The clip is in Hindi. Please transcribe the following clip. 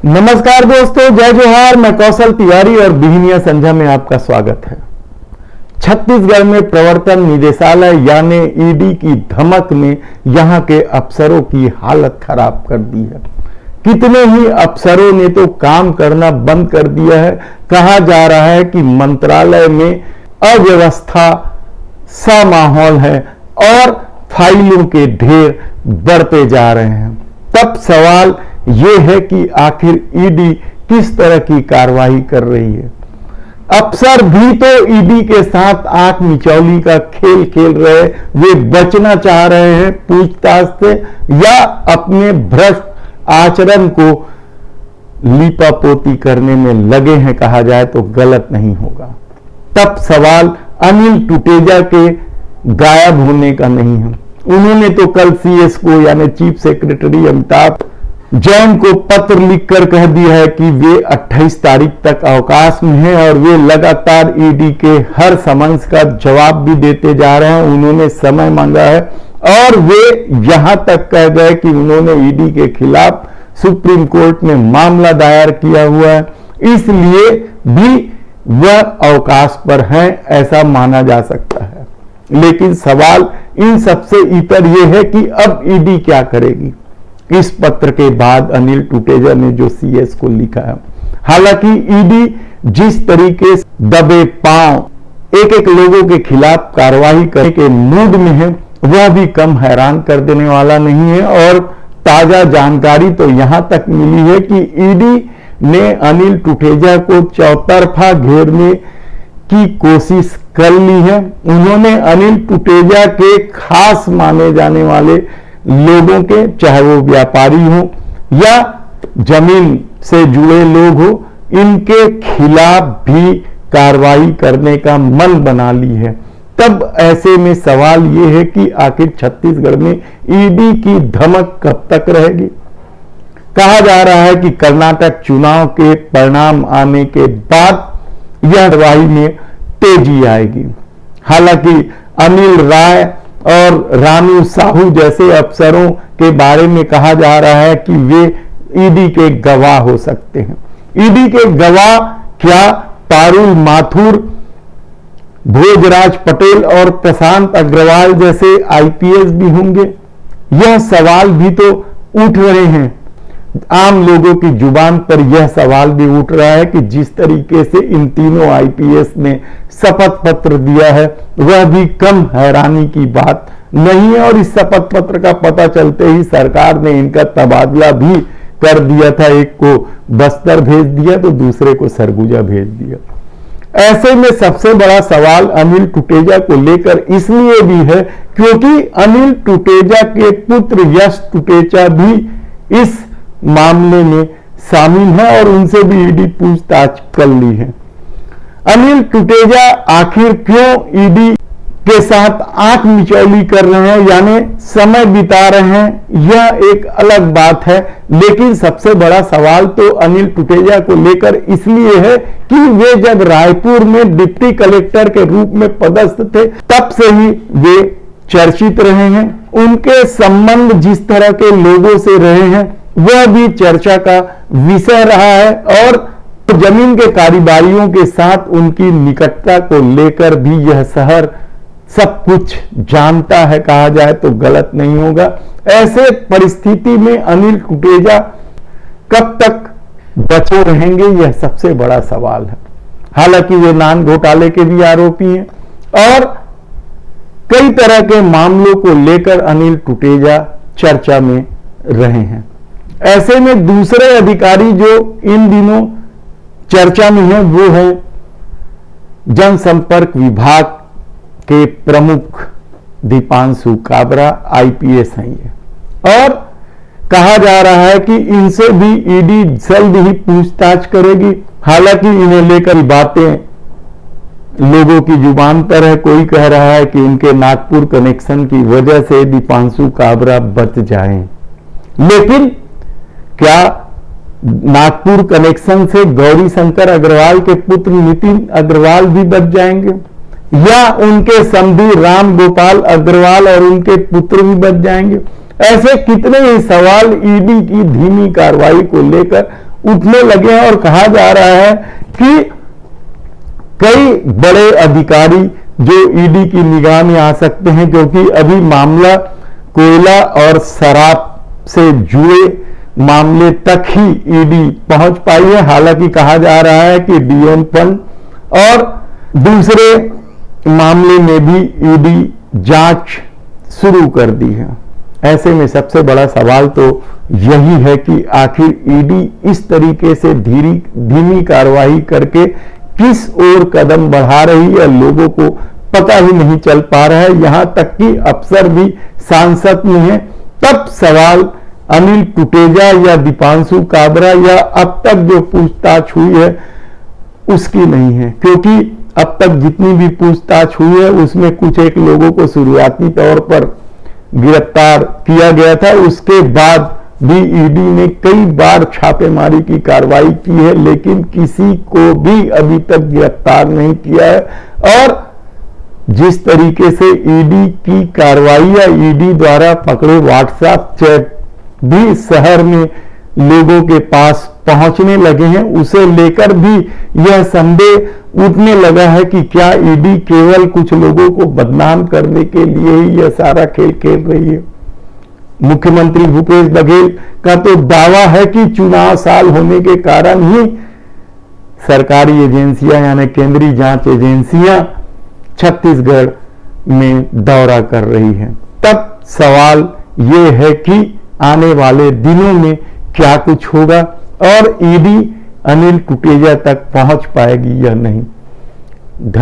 नमस्कार दोस्तों, जय जोहार। मैं कौशल तिवारी और बिहनिया संध्या में आपका स्वागत है। छत्तीसगढ़ में प्रवर्तन निदेशालय यानी ईडी की धमक ने यहां के अफसरों की हालत खराब कर दी है। कितने ही अफसरों ने तो काम करना बंद कर दिया है। कहा जा रहा है कि मंत्रालय में अव्यवस्था सा माहौल है और फाइलों के ढेर बढ़ते जा रहे हैं। तब सवाल यह है कि आखिर ईडी किस तरह की कार्रवाई कर रही है। अफसर भी तो ईडी के साथ आंख मिचौली का खेल खेल रहे, वे बचना चाह रहे हैं पूछताछ से या अपने भ्रष्ट आचरण को लीपापोती करने में लगे हैं, कहा जाए तो गलत नहीं होगा। तब सवाल अनिल टुटेजा के गायब होने का नहीं है। उन्होंने तो कल सीएस को यानी चीफ सेक्रेटरी अमिताभ जैन को पत्र लिखकर कह दिया है कि वे 28 तारीख तक अवकाश में हैं और वे लगातार ईडी के हर समन्स का जवाब भी देते जा रहे हैं। उन्होंने समय मांगा है और वे यहां तक कह गए कि उन्होंने ईडी के खिलाफ सुप्रीम कोर्ट में मामला दायर किया हुआ है, इसलिए भी वह अवकाश पर हैं, ऐसा माना जा सकता है। लेकिन सवाल इन सबसे इतर यह है कि अब ईडी क्या करेगी। इस पत्र के बाद अनिल टुटेजा ने जो सीएस को लिखा है, हालांकि ईडी जिस तरीके से दबे पांव एक एक लोगों के खिलाफ कार्रवाई करने के मूड में है, वह भी कम हैरान कर देने वाला नहीं है। और ताजा जानकारी तो यहां तक मिली है कि ईडी ने अनिल टुटेजा को चौतरफा घेरने की कोशिश कर ली है। उन्होंने अनिल टुटेजा के खास माने जाने वाले लोगों के, चाहे वो व्यापारी हो या जमीन से जुड़े लोग हो, इनके खिलाफ भी कार्रवाई करने का मन बना ली है। तब ऐसे में सवाल यह है कि आखिर छत्तीसगढ़ में ईडी की धमक कब तक रहेगी। कहा जा रहा है कि कर्नाटक चुनाव के परिणाम आने के बाद यह कार्रवाई में तेजी आएगी। हालांकि अनिल राय और रानू साहू जैसे अफसरों के बारे में कहा जा रहा है कि वे ईडी के गवाह हो सकते हैं। ईडी के गवाह क्या पारुल माथुर, भोजराज पटेल और प्रशांत अग्रवाल जैसे आईपीएस भी होंगे? यह सवाल भी तो उठ रहे हैं। आम लोगों की जुबान पर यह सवाल भी उठ रहा है कि जिस तरीके से इन तीनों आईपीएस ने शपथ पत्र दिया है, वह भी कम हैरानी की बात नहीं है। और इस शपथ पत्र का पता चलते ही सरकार ने इनका तबादला भी कर दिया था। एक को बस्तर भेज दिया तो दूसरे को सरगुजा भेज दिया। ऐसे में सबसे बड़ा सवाल अनिल टुटेजा को लेकर इसलिए भी है क्योंकि अनिल टुटेजा के पुत्र यश टुटेजा भी इस मामले में शामिल है और उनसे भी ईडी पूछताछ कर ली है। अनिल टुटेजा आखिर क्यों ईडी के साथ आंख मिचौली कर रहे हैं यानी समय बिता रहे हैं, यह एक अलग बात है। लेकिन सबसे बड़ा सवाल तो अनिल टुटेजा को लेकर इसलिए है कि वे जब रायपुर में डिप्टी कलेक्टर के रूप में पदस्थ थे, तब से ही वे चर्चित रहे हैं। उनके संबंध जिस तरह के लोगों से रहे हैं, वह भी चर्चा का विषय रहा है और जमीन के कारोबारियों के साथ उनकी निकटता को लेकर भी यह शहर सब कुछ जानता है, कहा जाए तो गलत नहीं होगा। ऐसे परिस्थिति में अनिल टुटेजा कब तक बचे रहेंगे, यह सबसे बड़ा सवाल है। हालांकि वे नान घोटाले के भी आरोपी हैं और कई तरह के मामलों को लेकर अनिल टुटेजा चर्चा में रहे हैं। ऐसे में दूसरे अधिकारी जो इन दिनों चर्चा में है, वो है जनसंपर्क विभाग के प्रमुख दीपांशु काबरा, आईपीएस हैं ये। और कहा जा रहा है कि इनसे भी ईडी जल्द ही पूछताछ करेगी। हालांकि इन्हें लेकर बातें लोगों की जुबान पर है। कोई कह रहा है कि इनके नागपुर कनेक्शन की वजह से दीपांशु काबरा बच जाएं, लेकिन क्या नागपुर कनेक्शन से गौरी शंकर अग्रवाल के पुत्र नितिन अग्रवाल भी बच जाएंगे या उनके समधी राम गोपाल अग्रवाल और उनके पुत्र भी बच जाएंगे? ऐसे कितने ही सवाल ईडी की धीमी कार्रवाई को लेकर उठने लगे हैं और कहा जा रहा है कि कई बड़े अधिकारी जो ईडी की निगाह में आ सकते हैं, क्योंकि अभी मामला कोयला और शराब से जुड़े मामले तक ही ईडी पहुंच पाई है। हालांकि कहा जा रहा है कि डीएम फंड और दूसरे मामले में भी ईडी जांच शुरू कर दी है। ऐसे में सबसे बड़ा सवाल तो यही है कि आखिर ईडी इस तरीके से धीमी कार्रवाई करके किस ओर कदम बढ़ा रही है, लोगों को पता ही नहीं चल पा रहा है। यहां तक कि अफसर भी सांसद में है। तब सवाल अनिल टुटेजा या दीपांशु काबरा या अब तक जो पूछताछ हुई है उसकी नहीं है, क्योंकि अब तक जितनी भी पूछताछ हुई है उसमें कुछ एक लोगों को शुरुआती तौर पर गिरफ्तार किया गया था। उसके बाद भी ईडी ने कई बार छापेमारी की कार्रवाई की है, लेकिन किसी को भी अभी तक गिरफ्तार नहीं किया है। और जिस तरीके से ईडी की कार्रवाई या ईडी द्वारा पकड़े व्हाट्सएप चैट भी शहर में लोगों के पास पहुंचने लगे हैं, उसे लेकर भी यह संदेह उठने लगा है कि क्या ईडी केवल कुछ लोगों को बदनाम करने के लिए ही यह सारा खेल खेल रही है। मुख्यमंत्री भूपेश बघेल का तो दावा है कि चुनाव साल होने के कारण ही सरकारी एजेंसियां यानी केंद्रीय जांच एजेंसियां छत्तीसगढ़ में दौरा कर रही हैं। तब सवाल ये है कि आने वाले दिनों में क्या कुछ होगा और ईडी अनिल टुटेजा तक पहुंच पाएगी या नहीं। धन्यवाद।